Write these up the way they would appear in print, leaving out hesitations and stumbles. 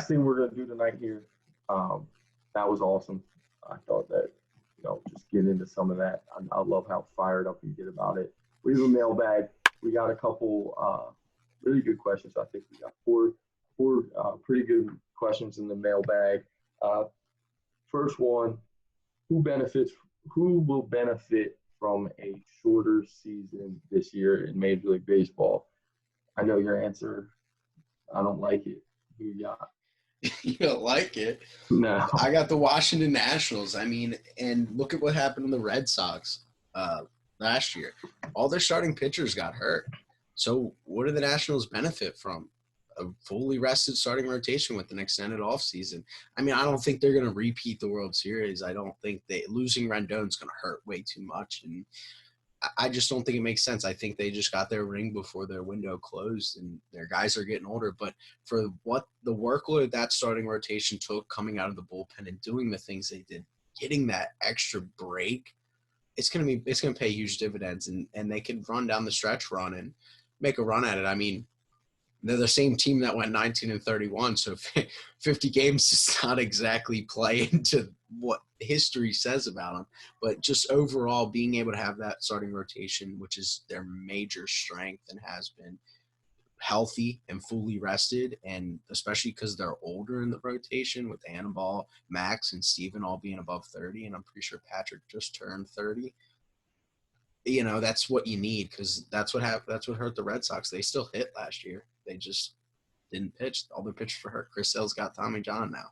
thing we're going to do tonight here, that was awesome. I thought that, just get into some of that. I love how fired up you get about it. We have a mailbag. We got a couple really good questions. I think we got four pretty good questions in the mailbag. First one, who will benefit from a shorter season this year in Major League Baseball? I know your answer. I don't like it. Who you got? You don't like it? No. I got the Washington Nationals. I mean, and look at what happened to the Red Sox last year. All their starting pitchers got hurt. So what do the Nationals benefit from? A fully rested starting rotation with an extended offseason. I mean, I don't think they're going to repeat the World Series. I don't think losing Rendon's going to hurt way too much. And I just don't think it makes sense. I think they just got their ring before their window closed, and their guys are getting older. But for what the workload that starting rotation took coming out of the bullpen and doing the things they did, getting that extra break, it's going to pay huge dividends, and they can run down the stretch run and make a run at it. I mean, they're the same team that went 19-31, so 50 games does not exactly play into what history says about them. But just overall, being able to have that starting rotation, which is their major strength and has been healthy and fully rested, and especially because they're older in the rotation with Anibal, Max, and Steven all being above 30, and I'm pretty sure Patrick just turned 30. That's what you need, because that's what hurt the Red Sox. They still hit last year. They just didn't pitch. All their pitchers were hurt. Chris Sale's got Tommy John now.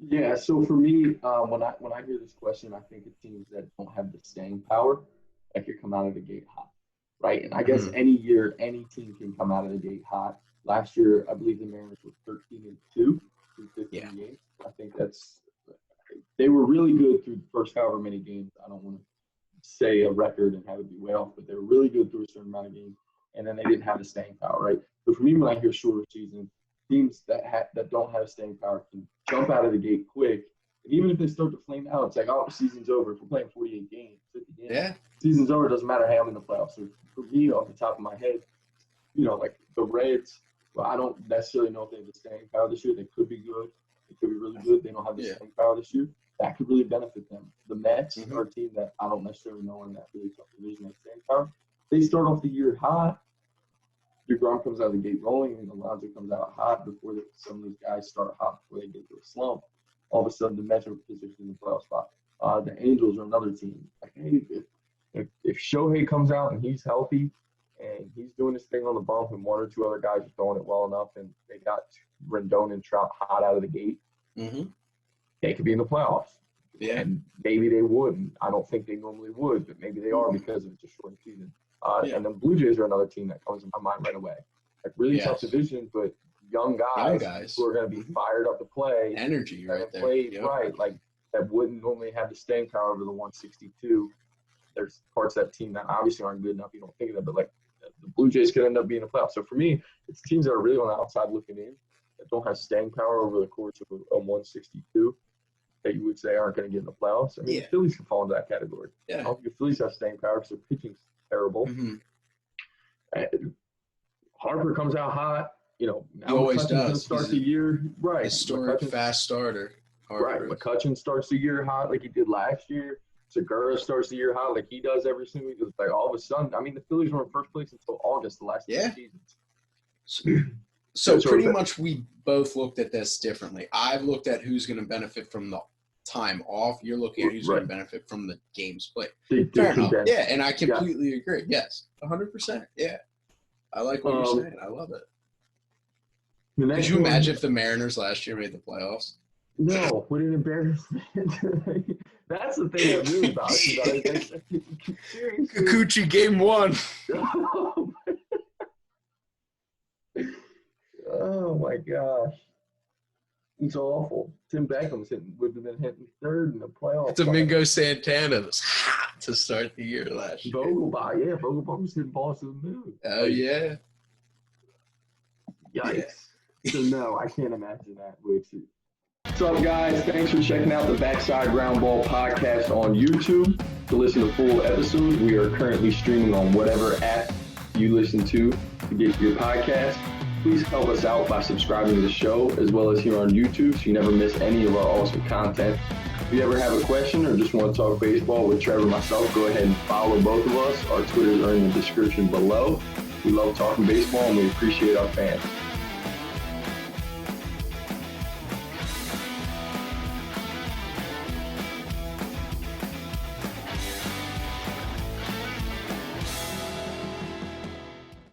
Yeah, so for me, when I hear this question, I think of teams that don't have the staying power, that could come out of the gate hot, right? And I guess any year, any team can come out of the gate hot. Last year, I believe the Mariners were 13-2 through 15 games. I think they were really good through the first however many games. I don't want to say a record and have it be way off, but they were really good through a certain amount of games, and then they didn't have the staying power, right? So for me, when I hear shorter season, teams that don't have staying power can jump out of the gate quick, and even if they start to flame out, it's like, oh, the season's over. If we're playing 48 games, 50 games, season's over. It doesn't matter how I'm in the playoffs. So for me, off the top of my head, like the Reds, well, I don't necessarily know if they have the staying power this year. They could be good. They could be really good. They don't have the staying power this year. That could really benefit them. The Mets are a team that I don't necessarily know in that really tough division at staying power. They start off the year hot. DeGrom comes out of the gate rolling, and Alonso comes out hot before some of those guys start hot before they get to a slump. All of a sudden, the Mets are positioned in the playoff spot. The Angels are another team. Like, hey, if Shohei comes out and he's healthy and he's doing his thing on the bump, and one or two other guys are throwing it well enough, and they got Rendon and Trout hot out of the gate, they could be in the playoffs. Yeah. And maybe they wouldn't. I don't think they normally would, but maybe they are because it's a short season. And the Blue Jays are another team that comes to my mind right away. Like, really tough division, but young guys who are going to be fired up to play. Energy right there. Right, like that wouldn't normally have the staying power over the 162. There's parts of that team that obviously aren't good enough. You don't think of that, but like the Blue Jays could end up being a playoff. So for me, it's teams that are really on the outside looking in that don't have staying power over the course of a 162 that you would say aren't going to get in the playoffs. I mean, the Phillies can fall into that category. Yeah. I don't think the Phillies have staying power because their pitching's terrible. Harper comes out hot. He always does. Start the year right. Historic fast starter. Harper. Right. McCutchen starts the year hot like he did last year. Segura starts the year hot like he does every single week. It's like all of a sudden, I mean, the Phillies were in first place until August the last 2 seasons. So pretty much we both looked at this differently. I've looked at who's going to benefit from the time off. You're looking at who's going to benefit from the games played. Fair enough. Yeah, and I completely agree. Yes, 100%. Yeah. I like what you're saying. I love it. Could you imagine if the Mariners last year made the playoffs? No, what an embarrassment. That's the thing that really bothers me about it. Kikuchi game 1. Oh, my gosh. It's awful. Tim Beckham would have been hitting third in the playoffs. Domingo Santana was hot to start the year last year. Vogelbach was hitting balls to the moon. Oh, yeah. Yikes. Yeah. So, no, I can't imagine that. What's up, guys? Thanks for checking out the Backside Groundball podcast on YouTube. To listen to full episodes, we are currently streaming on whatever app you listen to get your podcast. Please help us out by subscribing to the show as well as here on YouTube so you never miss any of our awesome content. If you ever have a question or just want to talk baseball with Trevor and myself, go ahead and follow both of us. Our Twitters are in the description below. We love talking baseball and we appreciate our fans.